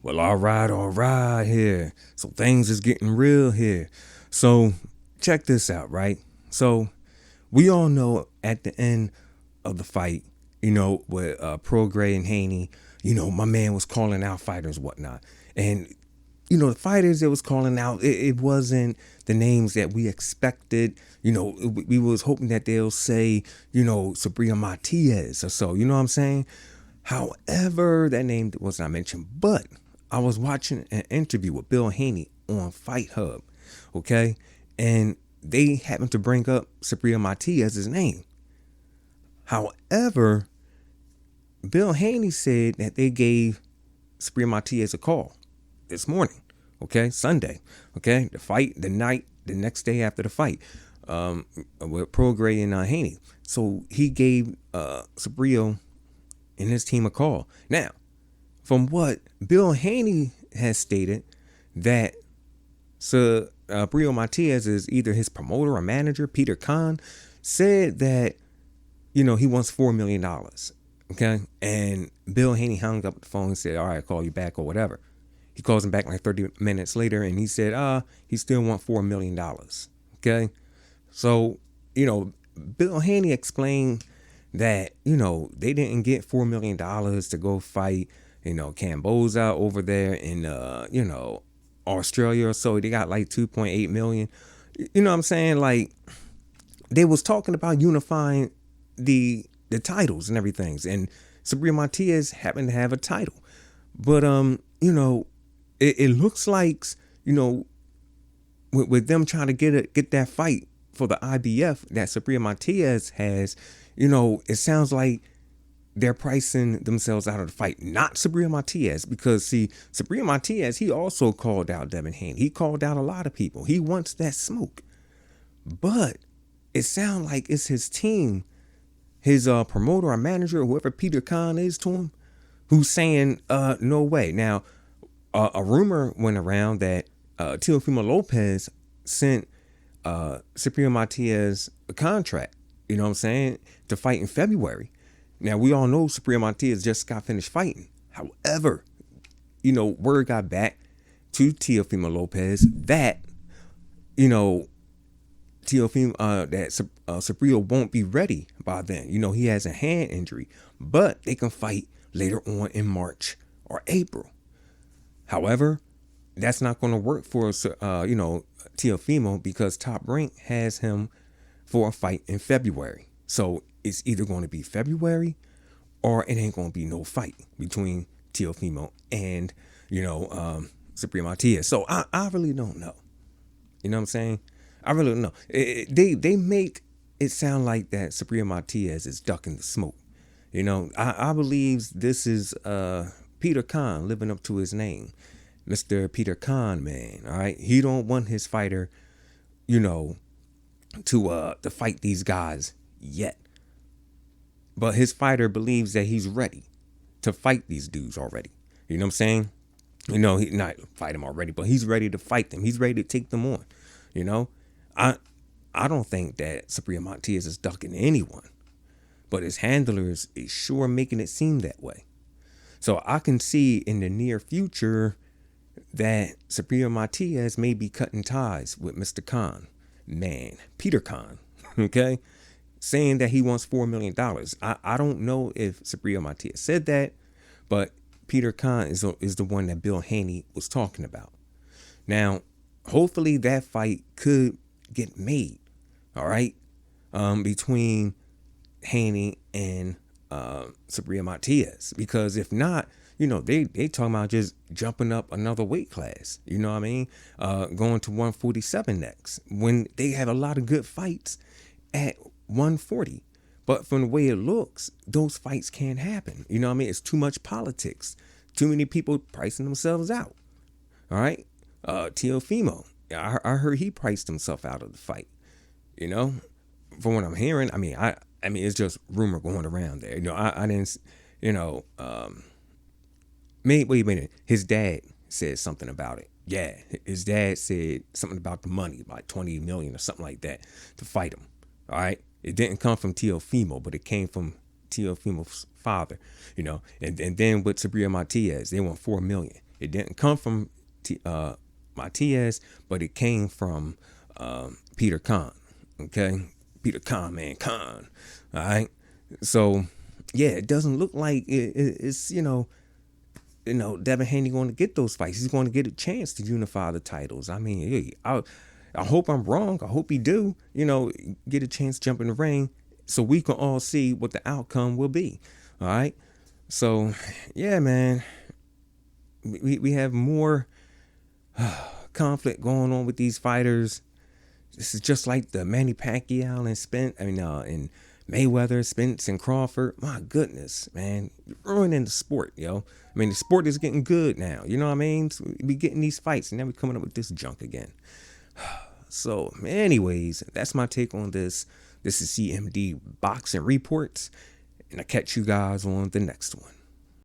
Well, all right here. So things is getting real here. So check this out, right? So we all know at the end of the fight, with Prograis and Haney, my man was calling out fighters, whatnot. And, the fighters that was calling out, it wasn't the names that we expected. We was hoping that they'll say, Sabrina Matias or so, you know what I'm saying? However, that name was not mentioned. But I was watching an interview with Bill Haney on Fight Hub, okay? And they happened to bring up Sabrina Matias' name. However, Bill Haney said that they gave Sabrina Matias a call this morning, okay? Sunday, okay? The next day after the fight, with Prograis and Haney. So he gave Sabrina and his team a call. Now, from what Bill Haney has stated, that Brio Matias is either his promoter or manager, Peter Khan, said that, he wants $4 million. Okay. And Bill Haney hung up the phone and said, all right, I'll call you back or whatever. He calls him back like 30 minutes later and he said, he still wants $4 million. Okay. So, Bill Haney explained that, they didn't get $4 million to go fight, Camboza over there in, Australia or so. They got like 2.8 million. You know what I'm saying? Like, they was talking about unifying the titles and everything. And Sabrina Matias happened to have a title. But, it looks like, with them trying to get that fight for the IBF that Sabrina Matias has, it sounds like they're pricing themselves out of the fight. Not Sabrina Matias, because see, Sabrina Matias, he also called out Devin Haney. He called out a lot of people. He wants that smoke. But it sounds like it's his team, his promoter or manager, or whoever Peter Khan is to him, who's saying, no way. Now, a rumor went around that Teofimo Lopez sent Sabrina Matias a contract, you know what I'm saying, to fight in February. Now, we all know Sabrina Matias just got finished fighting. However, word got back to Teofimo Lopez that, Sabrina won't be ready by then. He has a hand injury, but they can fight later on in March or April. However, that's not going to work for, Teofimo, because Top Rank has him for a fight in February. So it's either going to be February or it ain't going to be no fight between Teofimo and, Sabrina Matias. So I really don't know. You know what I'm saying? I really don't know. They make it sound like that Sabrina Matias is ducking the smoke. I believe this is Peter Khan living up to his name. Mr. Peter Khan, man. All right. He don't want his fighter, to fight these guys yet. But his fighter believes that he's ready to fight these dudes already. You know what I'm saying? He not fight them already, but he's ready to fight them. He's ready to take them on. I don't think that Sabrina Matias is ducking anyone, but his handlers is sure making it seem that way. So I can see in the near future that Sabrina Matias may be cutting ties with Mr. Khan, man, Peter Khan, okay, saying that he wants $4 million. I don't know if Sabrina Matias said that, but Peter Khan is the one that Bill Haney was talking about. Now, hopefully that fight could get made, all right, between Haney and Sabrina Matias, because if not, they talking about just jumping up another weight class. You know what I mean? Going to 147 next, when they have a lot of good fights at 140. But from the way it looks, those fights can't happen. You know what I mean? It's too much politics. Too many people pricing themselves out. All right? Teofimo, I heard he priced himself out of the fight. From what I'm hearing, I mean, it's just rumor going around there. I didn't, wait a minute. His dad said something about it. Yeah, his dad said something about the money, like 20 million or something like that, to fight him. All right, it didn't come from Teofimo, but it came from Teofimo's father. And then with Sabrina Matias, they want $4 million. It didn't come from Matias, but it came from Peter Khan. Okay, Peter Khan, man, Khan. All right. So yeah, it doesn't look like it's Devin Haney going to get those fights. He's going to get a chance to unify the titles. I mean, hey, I hope I'm wrong. I hope he do. Get a chance to jump in the ring so we can all see what the outcome will be. All right. So yeah, man, we have more conflict going on with these fighters. This is just like the Manny Pacquiao and Mayweather, Spence, and Crawford. My goodness, man, you're ruining the sport, yo. I mean, the sport is getting good now. You know what I mean? So we getting these fights, and now we're coming up with this junk again. So, anyways, that's my take on this. This is CMD Boxing Reports, and I'll catch you guys on the next one.